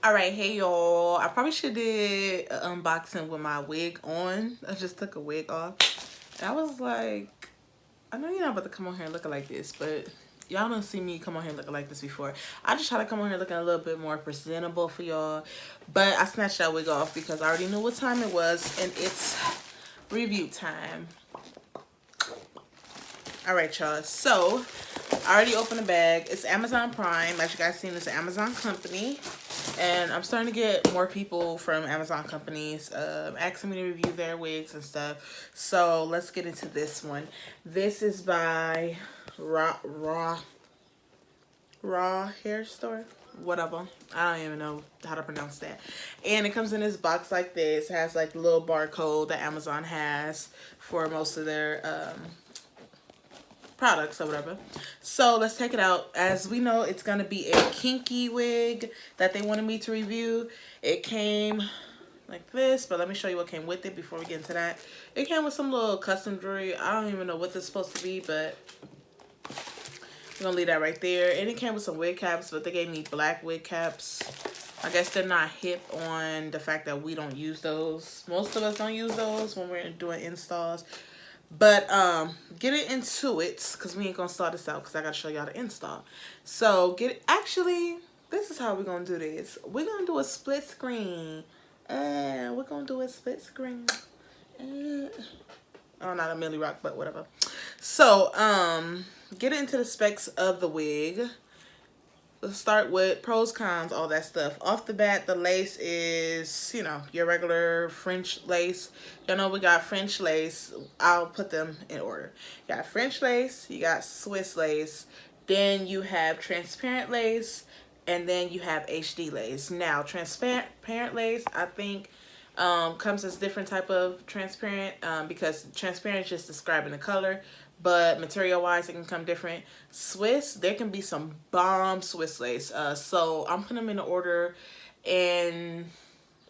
All right, hey y'all. I probably should did an unboxing with my wig on. I just took a wig off. And I was like, I know you're not about to come on here looking like this, but y'all don't see me come on here looking like this before. I just try to come on here looking a little bit more presentable for y'all. But I snatched that wig off because I already knew what time it was, and it's review time. All right, y'all. So I already opened the bag. It's Amazon Prime. As you guys seen, it's an Amazon company. And I'm starting to get more people from Amazon companies asking me to review their wigs and stuff. So let's get into this one. This is by Raw Hair Store. Whatever. I don't even know how to pronounce that. And it comes in this box like this. It has like the little barcode that Amazon has for most of their products or whatever. So let's take it out. As we know, it's gonna be a Kinky wig that they wanted me to review. It came like this, but let me show you what came with it before we get into that. It came with some little custom jewelry. I don't even know what this is supposed to be, but I'm gonna leave that right there. And it came with some wig caps, but they gave me black wig caps. I guess they're not hip on the fact that we don't use those. Most of us don't use those when we're doing installs. But get it into it, because we ain't gonna start this out because I gotta show y'all the install. So actually, this is how we're gonna do this. We're gonna do a split screen. And we're gonna do a split screen. Oh, not a Millie Rock, but whatever. So get into the specs of the wig. Let's start with pros, cons, all that stuff. Off the bat, the lace is, you know, your regular French lace. Y'all know we got French lace. I'll put them in order. You got French lace, you got Swiss lace, then you have transparent lace, and then you have HD lace. Now, transparent lace, I think, comes as different type of transparent because transparent is just describing the color. But material wise, it can come different. Swiss, there can be some bomb Swiss lace. So I'm putting them in the order and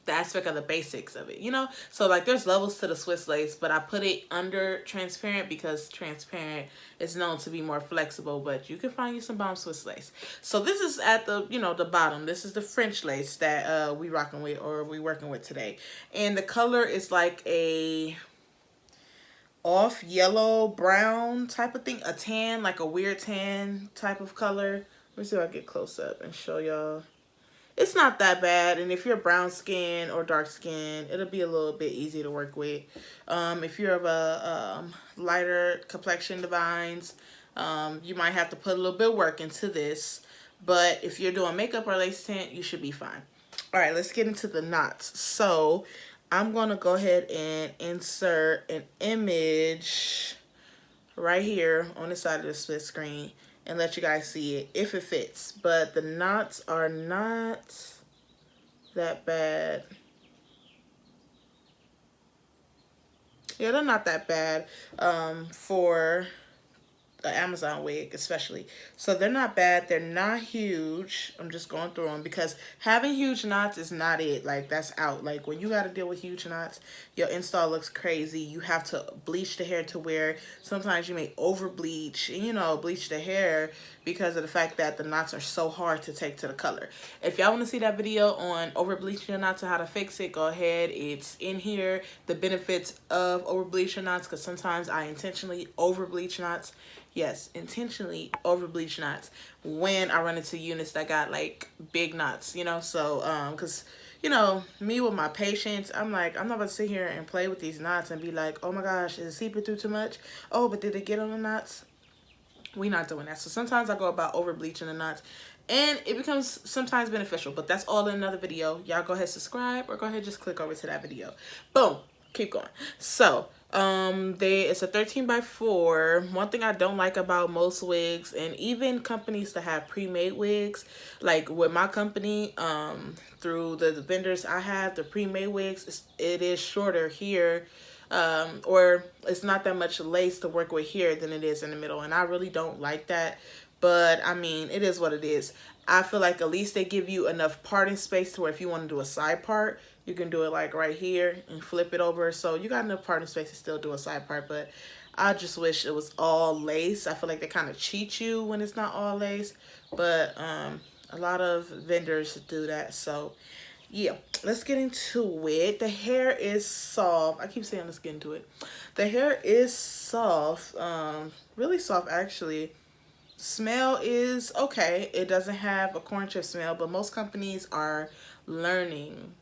the aspect of the basics of it, you know? So like there's levels to the Swiss lace, but I put it under transparent because transparent is known to be more flexible, but you can find you some bomb Swiss lace. So this is at the, you know, the bottom. This is the French lace that we rocking with or we working with today. And the color is like a off yellow brown type of thing, a tan, like a weird tan type of color. Let me see if I get close up and show y'all. It's not that bad, and if you're brown skin or dark skin, it'll be a little bit easy to work with. If you're of a lighter complexion divines, you might have to put a little bit of work into this, but if you're doing makeup or lace tint, you should be fine. All right, let's get into the knots. So I'm going to go ahead and insert an image right here on the side of the split screen and let you guys see it if it fits. But the knots are not that bad. Yeah, they're not that bad for the Amazon wig especially. So they're not bad. They're not huge. I'm just going through them because having huge knots is not it. Like that's out. Like when you got to deal with huge knots, your install looks crazy. You have to bleach the hair to where sometimes you may over bleach, you know, bleach the hair because of the fact that the knots are so hard to take to the color. If y'all want to see that video on over bleaching your knots and how to fix it, go ahead. It's in here. The benefits of over bleaching knots, because sometimes I intentionally over bleach knots. Yes, intentionally over bleach knots when I run into units that got like big knots, you know. So because you know me with my patience, I'm like, I'm not about to sit here and play with these knots and be like, oh my gosh, is it seeping through too much? Oh, but did it get on the knots? We not doing that. So sometimes I go about over bleaching the knots and it becomes sometimes beneficial, but that's all in another video. Y'all go ahead, subscribe, or go ahead, just click over to that video. Boom, keep going. So it's a 13x4. One thing I don't like about most wigs and even companies that have pre-made wigs, like with my company, through the vendors I have, the pre-made wigs, it is shorter here, or it's not that much lace to work with here than it is in the middle, and I really don't like that. But I mean, it is what it is. I feel like at least they give you enough parting space to where if you want to do a side part, you can do it like right here and flip it over. So you got enough parting space to still do a side part, but I just wish it was all lace. I feel like they kind of cheat you when it's not all lace, but A lot of vendors do that. So yeah, let's get into it. The hair is soft. I keep saying let's get into it. The hair is soft, really soft actually. Smell is okay. It doesn't have a corn chip smell, but most companies are learning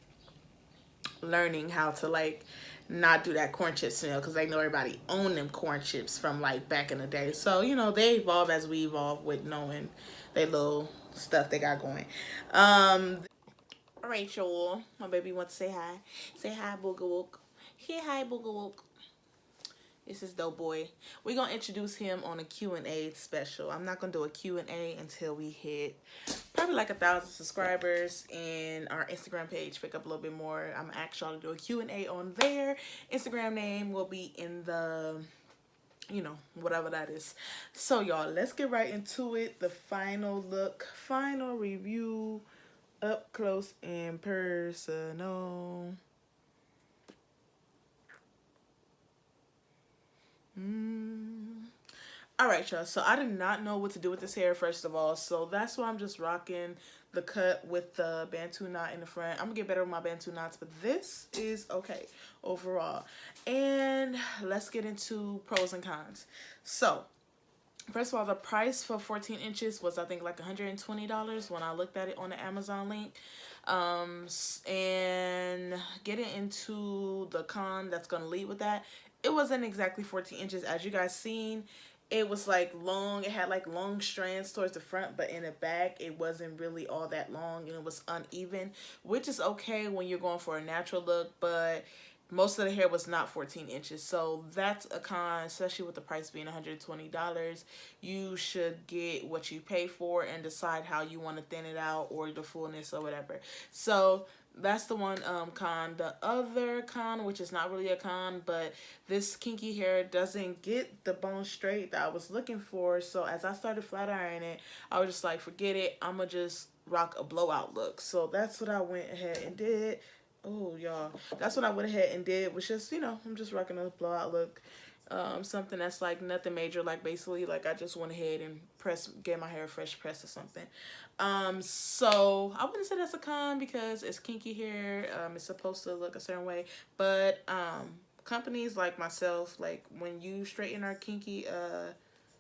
learning how to like not do that corn chip smell because they know everybody own them corn chips from like back in the day. So you know they evolve as we evolve with knowing they little stuff they got going. Um, Rachel, my baby wants to say hi. Say hi, Booga Wook. Say hi, Booga Wook. This is Dope Boy. We're going to introduce him on a Q&A special. I'm not going to do a Q&A until we hit probably like 1,000 subscribers and our Instagram page pick up a little bit more. I'm actually to do a Q&A on there. Instagram name will be in the, you know, whatever that is. So y'all, let's get right into it. The final look, final review, up close and personal. All right, y'all. So I did not know what to do with this hair, first of all. So that's why I'm just rocking the cut with the Bantu knot in the front. I'm going to get better with my Bantu knots, but this is okay overall. And let's get into pros and cons. So, first of all, the price for 14 inches was, I think, like $120 when I looked at it on the Amazon link. And getting into the con that's going to lead with that, it wasn't exactly 14 inches. As you guys seen, it was like long. It had like long strands towards the front, but in the back, it wasn't really all that long and it was uneven, which is okay when you're going for a natural look, but most of the hair was not 14 inches. So that's a con, especially with the price being $120. You should get what you pay for and decide how you want to thin it out or the fullness or whatever. So that's the one con. The other con, which is not really a con, but this kinky hair doesn't get the bone straight that I was looking for. So as I started flat ironing it, I was just like, forget it. I'm going to just rock a blowout look. So that's what I went ahead and did. Oh, y'all. That's what I went ahead and did, was just, you know, I'm just rocking a blowout look. Something that's like nothing major, like basically like I just went ahead and gave my hair a fresh press or something. So I wouldn't say that's a con because it's kinky hair. It's supposed to look a certain way, but companies like myself, like when you straighten our kinky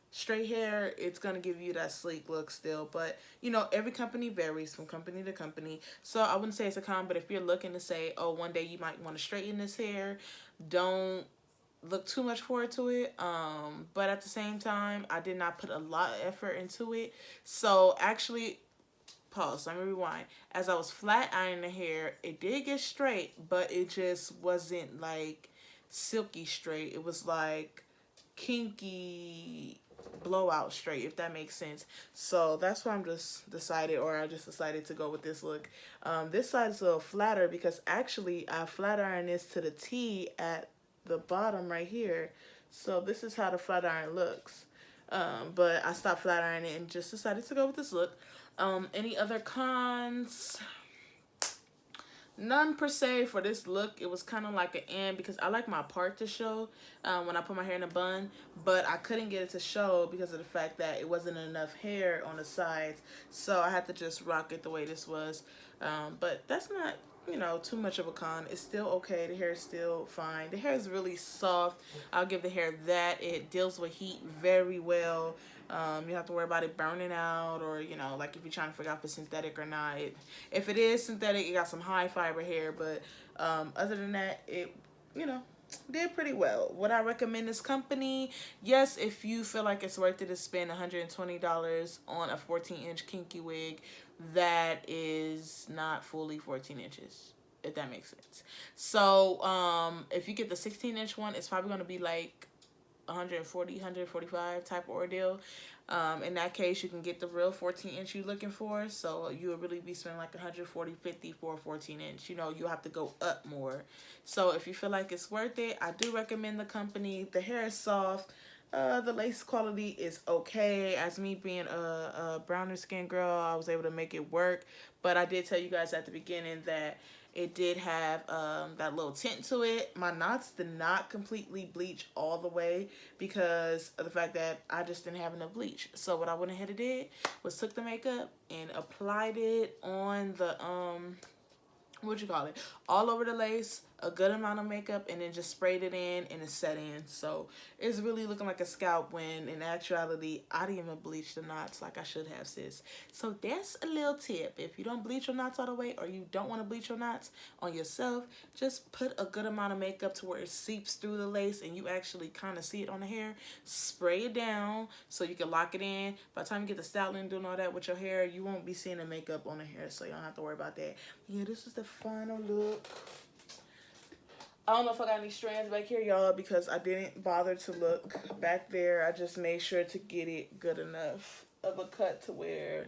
straight hair, it's going to give you that sleek look still. But, you know, every company varies from company to company. So I wouldn't say it's a con, but if you're looking to say, oh, one day you might want to straighten this hair, don't look too much forward to it. But at the same time, I did not put a lot of effort into it. So actually, pause, let me rewind. As I was flat ironing the hair, it did get straight, but it just wasn't like silky straight. It was like kinky blowout straight, if that makes sense. So that's why I just decided to go with this look. This side is a little flatter because actually I flat iron this to the T at the bottom right here. So this is how the flat iron looks. But I stopped flat ironing it and just decided to go with this look. Any other cons? None per se for this look. It was kind of like an and because I like my part to show when I put my hair in a bun, but I couldn't get it to show because of the fact that it wasn't enough hair on the sides, so I had to just rock it the way this was. But that's not, you know, too much of a con. It's still okay. The hair is still fine. The hair is really soft. I'll give the hair that. It deals with heat very well. You have to worry about it burning out, or, you know, like if you're trying to figure out if it's synthetic or not. If it is synthetic, it got some high fiber hair, but other than that, it, you know, did pretty well. Would I recommend this company? Yes, if you feel like it's worth it to spend $120 on a 14-inch kinky wig that is not fully 14 inches, if that makes sense. So if you get the 16-inch one, it's probably going to be like 140, 145 type of ordeal. In that case, you can get the real 14-inch you're looking for. So you will really be spending like 140, 50 for a 14-inch. You know, you'll have to go up more. So if you feel like it's worth it, I do recommend the company. The hair is soft. The lace quality is okay. As me being a browner skin girl, I was able to make it work. But I did tell you guys at the beginning that it did have that little tint to it. My knots did not completely bleach all the way because of the fact that I just didn't have enough bleach. So what I went ahead and did was took the makeup and applied it on the what you call it, all over the lace, a good amount of makeup, and then just sprayed it in and it set in. So it's really looking like a scalp when in actuality I didn't even bleach the knots like I should have, sis. So that's a little tip. If you don't bleach your knots all the way, or you don't want to bleach your knots on yourself, just put a good amount of makeup to where it seeps through the lace and you actually kind of see it on the hair. Spray it down so you can lock it in. By the time you get the styling doing all that with your hair, you won't be seeing the makeup on the hair, so you don't have to worry about that. Yeah, this is the final look. I don't know if I got any strands back here, y'all, because I didn't bother to look back there. I just made sure to get it good enough of a cut to where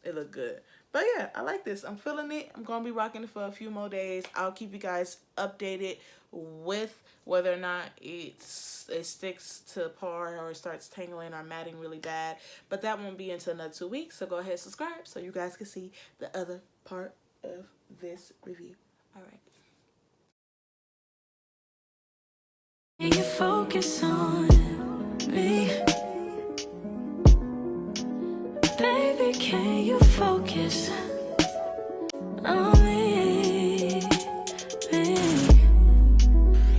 it looked good. But yeah, I like this. I'm feeling it. I'm going to be rocking it for a few more days. I'll keep you guys updated with whether or not it sticks to par or it starts tangling or matting really bad. But that won't be until another 2 weeks. So go ahead and subscribe so you guys can see the other part of this review. All right. Can you focus on me? Baby, can you focus on me?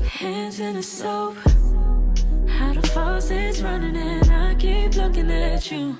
Hands in the soap, how the faucet's running and I keep looking at you.